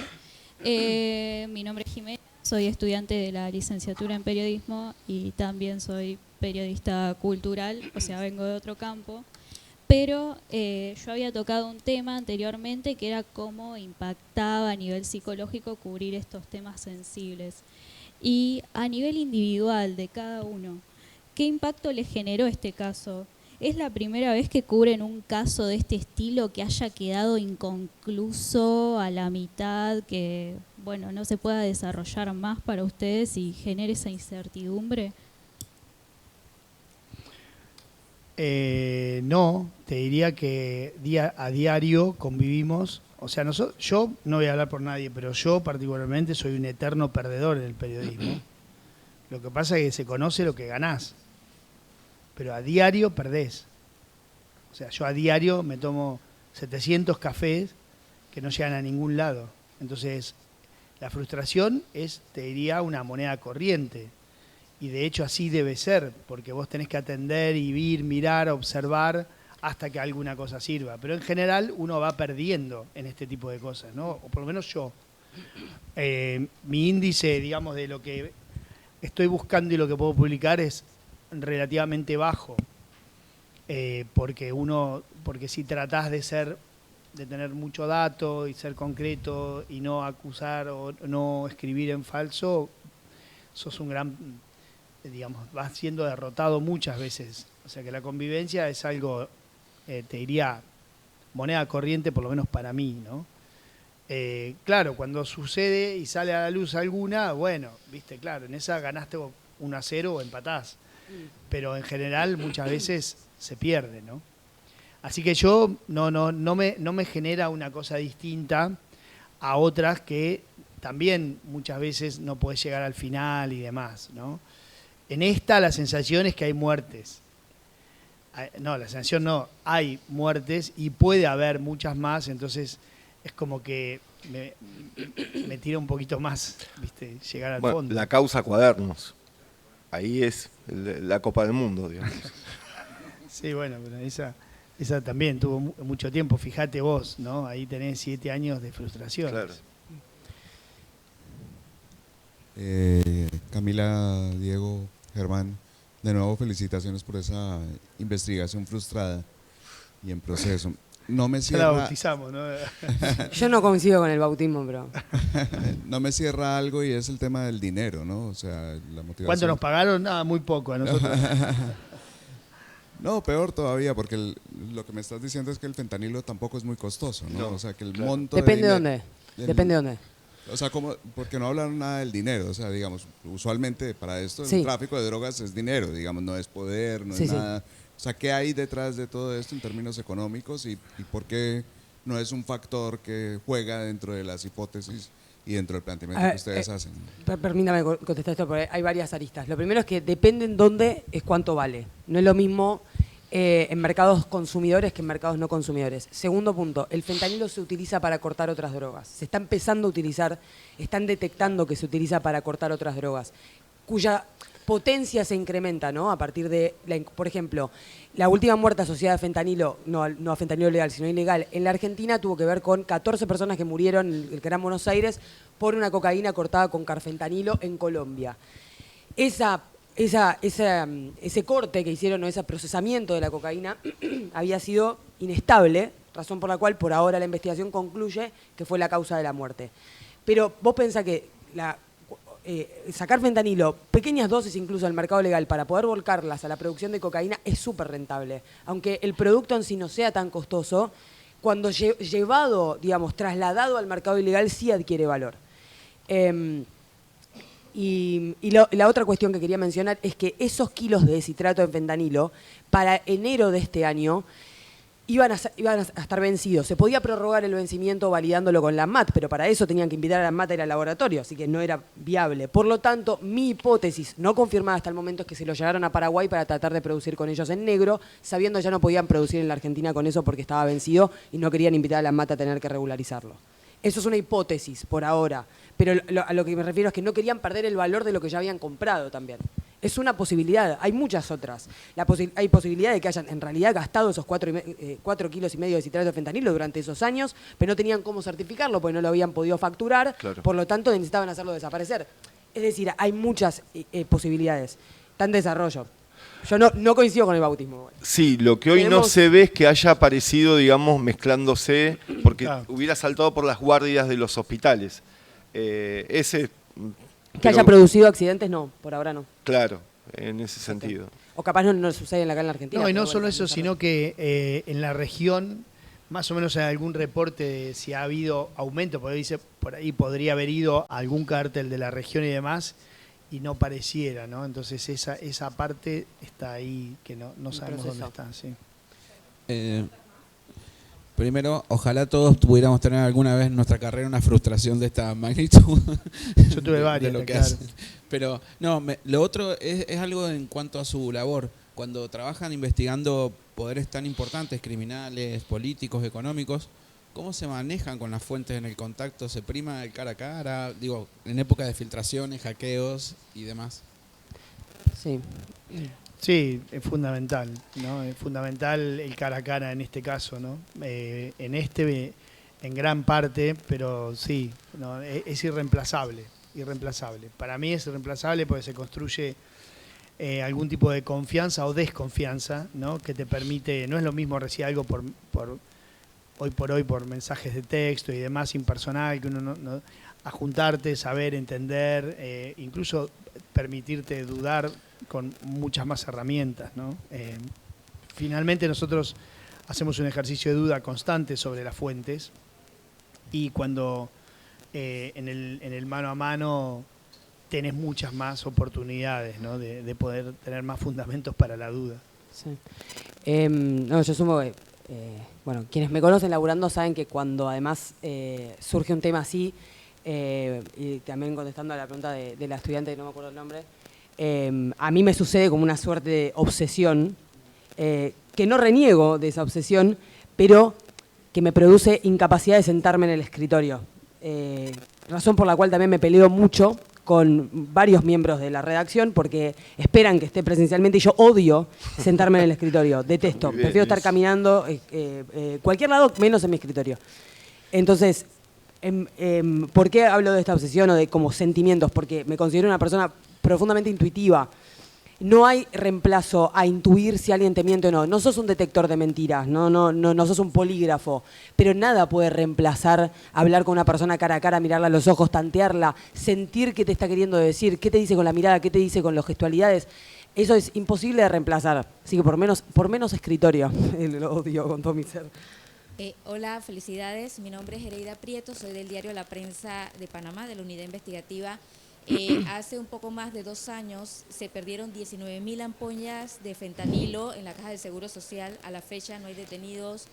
Mi nombre es Jimena, soy estudiante de la licenciatura en periodismo y también soy periodista cultural, o sea, vengo de otro campo. Pero yo había tocado un tema anteriormente que era cómo impactaba a nivel psicológico cubrir estos temas sensibles. Y a nivel individual de cada uno, ¿qué impacto le generó este caso? ¿Es la primera vez que cubren un caso de este estilo que haya quedado inconcluso a la mitad, que bueno, no se pueda desarrollar más para ustedes y genere esa incertidumbre? No, te diría que a diario convivimos. O sea, yo no voy a hablar por nadie, pero yo particularmente soy un eterno perdedor en el periodismo. Lo que pasa es que se conoce lo que ganás, pero a diario perdés. O sea, yo a diario me tomo 700 cafés que no llegan a ningún lado. Entonces, la frustración es, te diría, una moneda corriente. Y de hecho así debe ser, porque vos tenés que atender y mirar, observar, hasta que alguna cosa sirva. Pero en general uno va perdiendo en este tipo de cosas, ¿no? O por lo menos yo. Mi índice, digamos, de lo que estoy buscando y lo que puedo publicar es relativamente bajo. Porque si tratás de tener mucho dato y ser concreto y no acusar o no escribir en falso, sos un gran, digamos, vas siendo derrotado muchas veces. O sea que la convivencia es algo, te diría, moneda corriente, por lo menos para mí, ¿no? Claro, cuando sucede y sale a la luz alguna, bueno, viste, claro, en esa ganaste 1-0 o empatás. Pero en general muchas veces se pierde, ¿no? Así que yo no me genera una cosa distinta a otras que también muchas veces no podés llegar al final y demás, ¿no? En esta la sensación es que hay muertes. No, la sensación no, hay muertes y puede haber muchas más, entonces es como que me tira un poquito más, ¿viste? Llegar al fondo. La causa Cuadernos, ahí es la Copa del Mundo, digamos. Sí, bueno, pero esa también tuvo mucho tiempo, fíjate vos, ¿no? Ahí tenés 7 años de frustración. Claro. Camila, Diego, Germán, de nuevo felicitaciones por esa investigación frustrada y en proceso. No me cierra... Ya la bautizamos, ¿no? Yo no coincido con el bautismo, pero... No me cierra algo y es el tema del dinero, ¿no? O sea, la motivación... ¿Cuánto nos pagaron? Nada, muy poco a nosotros. No, peor todavía, porque lo que me estás diciendo es que el fentanilo tampoco es muy costoso, ¿no? O sea, que el monto... Depende de dónde. Depende de dónde. O sea, porque no hablaron nada del dinero, o sea, digamos, usualmente para esto el tráfico de drogas es dinero, digamos, no es poder, no es nada. O sea, ¿qué hay detrás de todo esto en términos económicos y por qué no es un factor que juega dentro de las hipótesis y dentro del planteamiento que ustedes hacen? Permítame contestar esto porque hay varias aristas. Lo primero es que depende en dónde es cuánto vale. No es lo mismo en mercados consumidores que en mercados no consumidores. Segundo punto, el fentanilo se utiliza para cortar otras drogas. Se está empezando a utilizar, están detectando que se utiliza para cortar otras drogas, cuya potencia se incrementa, ¿no? A partir de, por ejemplo, la última muerte asociada a fentanilo, no a fentanilo legal, sino ilegal, en la Argentina tuvo que ver con 14 personas que murieron en el Gran Buenos Aires por una cocaína cortada con carfentanilo en Colombia. Esa ese corte que hicieron, o ese procesamiento de la cocaína, había sido inestable, razón por la cual por ahora la investigación concluye que fue la causa de la muerte. Pero vos pensás que sacar fentanilo, pequeñas dosis incluso al mercado legal, para poder volcarlas a la producción de cocaína es súper rentable. Aunque el producto en sí no sea tan costoso, cuando llevado, digamos, trasladado al mercado ilegal sí adquiere valor. La otra cuestión que quería mencionar es que esos kilos de citrato de fentanilo, para enero de este año, iban a estar vencidos. Se podía prorrogar el vencimiento validándolo con la ANMAT, pero para eso tenían que invitar a la ANMAT a ir al laboratorio, así que no era viable. Por lo tanto, mi hipótesis, no confirmada hasta el momento, es que se lo llevaron a Paraguay para tratar de producir con ellos en negro, sabiendo ya no podían producir en la Argentina con eso porque estaba vencido y no querían invitar a la ANMAT a tener que regularizarlo. Eso es una hipótesis por ahora, pero a lo que me refiero es que no querían perder el valor de lo que ya habían comprado también. Es una posibilidad, hay muchas otras. Hay posibilidad de que hayan en realidad gastado esos 4,5 kilos de citrato de fentanilo durante esos años, pero no tenían cómo certificarlo porque no lo habían podido facturar, claro. Por lo tanto necesitaban hacerlo desaparecer. Es decir, hay muchas posibilidades. Está en desarrollo. Yo no coincido con el bautismo. Sí, lo que hoy no se ve es que haya aparecido, digamos, mezclándose, porque hubiera saltado por las guardias de los hospitales. Que haya producido accidentes, no, por ahora no. Claro, en ese sentido. O capaz no sucede acá en la Argentina. No, y no solo eso, sino que en la región, más o menos hay algún reporte de si ha habido aumento, porque dice, por ahí podría haber ido a algún cártel de la región y demás, y no pareciera, ¿no? Entonces esa parte está ahí, que no sabemos dónde está, sí. Primero, ojalá todos pudiéramos tener alguna vez en nuestra carrera una frustración de esta magnitud. Yo tuve varias, de lo que claro. hacen. Pero no, lo otro es algo en cuanto a su labor. Cuando trabajan investigando poderes tan importantes, criminales, políticos, económicos, ¿cómo se manejan con las fuentes en el contacto? ¿Se prima el cara a cara? Digo, en época de filtraciones, hackeos y demás. Sí. Sí, es fundamental, ¿no? Es fundamental el cara a cara en este caso, ¿no? En gran parte, pero sí, no, es irreemplazable. Para mí es irreemplazable porque se construye algún tipo de confianza o desconfianza, ¿no? Que te permite, no es lo mismo recibir algo hoy por hoy por mensajes de texto y demás impersonal, que uno a juntarte, saber, entender, incluso permitirte dudar con muchas más herramientas, ¿no? Finalmente nosotros hacemos un ejercicio de duda constante sobre las fuentes y cuando en el mano a mano tenés muchas más oportunidades, ¿no? de poder tener más fundamentos para la duda. Sí. Yo sumo que, bueno, quienes me conocen laburando saben que cuando además surge un tema así, y también contestando a la pregunta de la estudiante, que no me acuerdo el nombre, a mí me sucede como una suerte de obsesión, que no reniego de esa obsesión, pero que me produce incapacidad de sentarme en el escritorio. Razón por la cual también me peleo mucho con varios miembros de la redacción porque esperan que esté presencialmente y yo odio sentarme en el escritorio, detesto, prefiero estar caminando cualquier lado menos en mi escritorio. Entonces, ¿por qué hablo de esta obsesión o de como sentimientos? Porque me considero una persona profundamente intuitiva. No hay reemplazo a intuir si alguien te miente o no. No sos un detector de mentiras, no sos un polígrafo, pero nada puede reemplazar hablar con una persona cara a cara, mirarla a los ojos, tantearla, sentir qué te está queriendo decir, qué te dice con la mirada, qué te dice con las gestualidades. Eso es imposible de reemplazar. Así que por menos escritorio. Lo odio con todo mi ser. Hola, felicidades. Mi nombre es Hereida Prieto, soy del diario La Prensa de Panamá, de la Unidad Investigativa. Hace un poco más de 2 años se perdieron 19.000 ampollas de fentanilo en la Caja del Seguro Social. A la fecha no hay detenidos,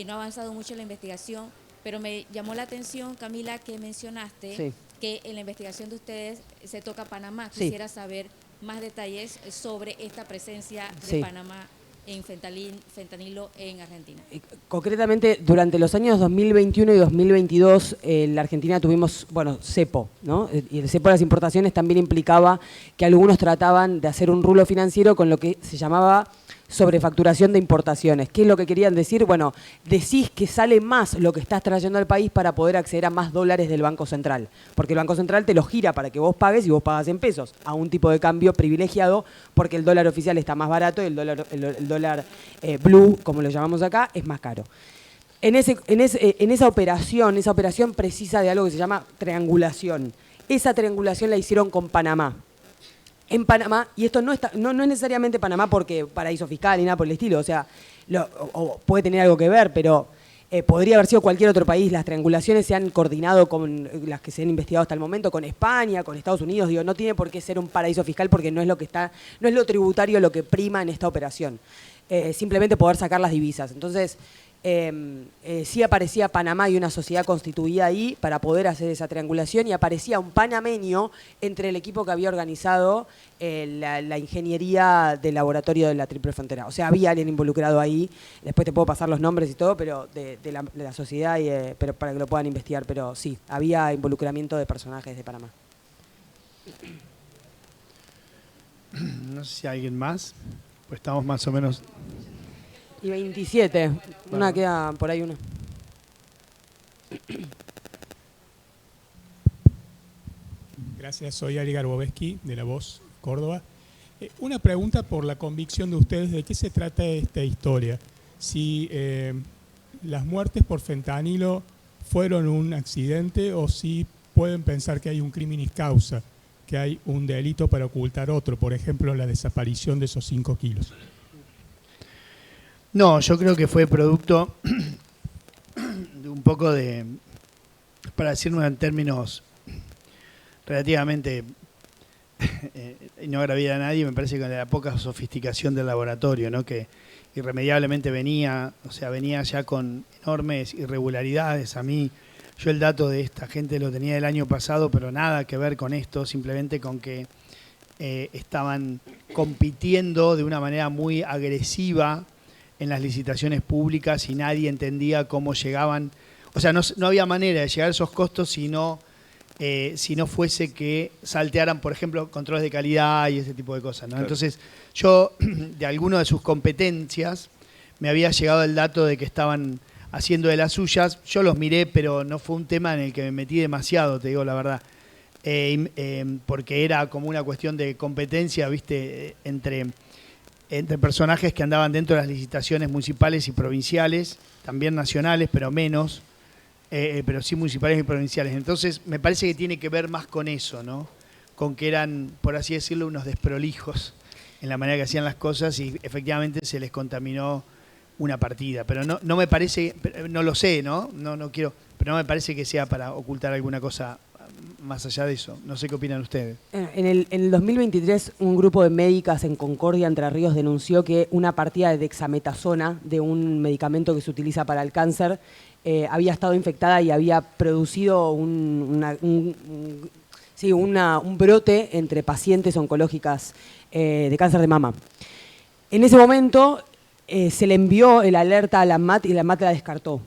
no ha avanzado mucho la investigación, pero me llamó la atención, Camila, que mencionaste que en la investigación de ustedes se toca Panamá. Quisiera saber más detalles sobre esta presencia de Panamá en fentanilo en Argentina. Concretamente, durante los años 2021 y 2022, en la Argentina tuvimos, cepo, ¿no? Y el cepo de las importaciones también implicaba que algunos trataban de hacer un rulo financiero con lo que se llamaba sobrefacturación de importaciones. ¿Qué es lo que querían decir? Bueno, decís que sale más lo que estás trayendo al país para poder acceder a más dólares del Banco Central. Porque el Banco Central te lo gira para que vos pagues y vos pagas en pesos, a un tipo de cambio privilegiado, porque el dólar oficial está más barato y el dólar blue, como lo llamamos acá, es más caro. En esa operación precisa de algo que se llama triangulación. Esa triangulación la hicieron con Panamá. En Panamá, y esto no es necesariamente Panamá porque paraíso fiscal ni nada por el estilo, o sea, o puede tener algo que ver, pero podría haber sido cualquier otro país. Las triangulaciones se han coordinado con las que se han investigado hasta el momento, con España, con Estados Unidos. Digo, no tiene por qué ser un paraíso fiscal porque no es lo tributario lo que prima en esta operación. Simplemente poder sacar las divisas. Entonces, sí aparecía Panamá y una sociedad constituida ahí para poder hacer esa triangulación, y aparecía un panameño entre el equipo que había organizado la ingeniería del laboratorio de la Triple Frontera. O sea, había alguien involucrado ahí. Después te puedo pasar los nombres y todo, pero de la sociedad, pero para que lo puedan investigar. Pero sí, había involucramiento de personajes de Panamá. No sé si hay alguien más, pues estamos más o menos... Y 27, una queda por ahí una. Gracias, soy Ari Garboveski, de La Voz, Córdoba. Una pregunta por la convicción de ustedes, ¿de qué se trata esta historia? Si las muertes por fentanilo fueron un accidente o si pueden pensar que hay un criminis causa, que hay un delito para ocultar otro, por ejemplo, la desaparición de esos 5 kilos. No, yo creo que fue producto de un poco de, para decirlo en términos relativamente, no agraviar a nadie, me parece que de la poca sofisticación del laboratorio, ¿no? Que irremediablemente venía ya con enormes irregularidades. A mí, yo el dato de esta gente lo tenía el año pasado, pero nada que ver con esto, simplemente con que estaban compitiendo de una manera muy agresiva en las licitaciones públicas y nadie entendía cómo llegaban. O sea, no había manera de llegar a esos costos si no fuese que saltearan, por ejemplo, controles de calidad y ese tipo de cosas, ¿no? Claro. Entonces, yo, de alguna de sus competencias, me había llegado el dato de que estaban haciendo de las suyas. Yo los miré, pero no fue un tema en el que me metí demasiado, te digo la verdad. Porque era como una cuestión de competencia, ¿viste? Entre personajes que andaban dentro de las licitaciones municipales y provinciales, también nacionales, pero menos, pero sí municipales y provinciales. Entonces, me parece que tiene que ver más con eso, ¿no? Con que eran, por así decirlo, unos desprolijos en la manera que hacían las cosas y efectivamente se les contaminó una partida. Pero no me parece, no lo sé, ¿no? No quiero, pero no me parece que sea para ocultar alguna cosa más allá de eso. No sé qué opinan ustedes. En el 2023, un grupo de médicas en Concordia, Entre Ríos, denunció que una partida de dexametasona, de un medicamento que se utiliza para el cáncer, había estado infectada y había producido un brote entre pacientes oncológicas de cáncer de mama. En ese momento se le envió el alerta a la ANMAT y la ANMAT la descartó.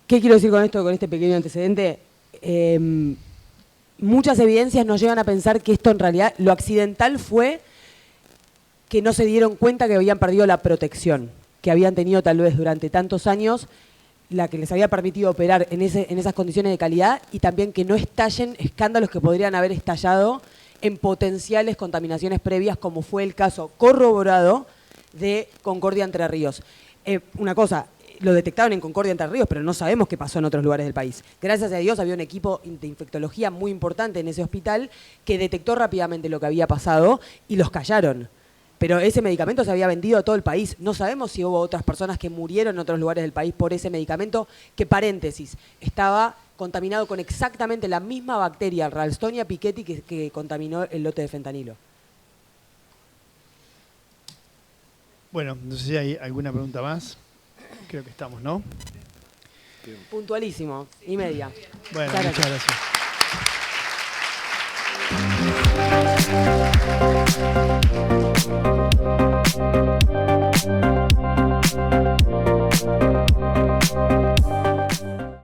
¿Qué quiero decir con esto, con este pequeño antecedente? Muchas evidencias nos llevan a pensar que esto en realidad, lo accidental fue que no se dieron cuenta que habían perdido la protección que habían tenido tal vez durante tantos años, la que les había permitido operar en esas condiciones de calidad, y también que no estallen escándalos que podrían haber estallado en potenciales contaminaciones previas, como fue el caso corroborado de Concordia Entre Ríos. Una cosa, lo detectaron en Concordia Entre Ríos, pero no sabemos qué pasó en otros lugares del país. Gracias a Dios había un equipo de infectología muy importante en ese hospital que detectó rápidamente lo que había pasado y los callaron. Pero ese medicamento se había vendido a todo el país. No sabemos si hubo otras personas que murieron en otros lugares del país por ese medicamento, que, paréntesis, estaba contaminado con exactamente la misma bacteria, Ralstonia piquetti, que contaminó el lote de fentanilo. Bueno, no sé si hay alguna pregunta más. Creo que estamos, ¿no? Puntualísimo, y media. Bueno, muchas gracias.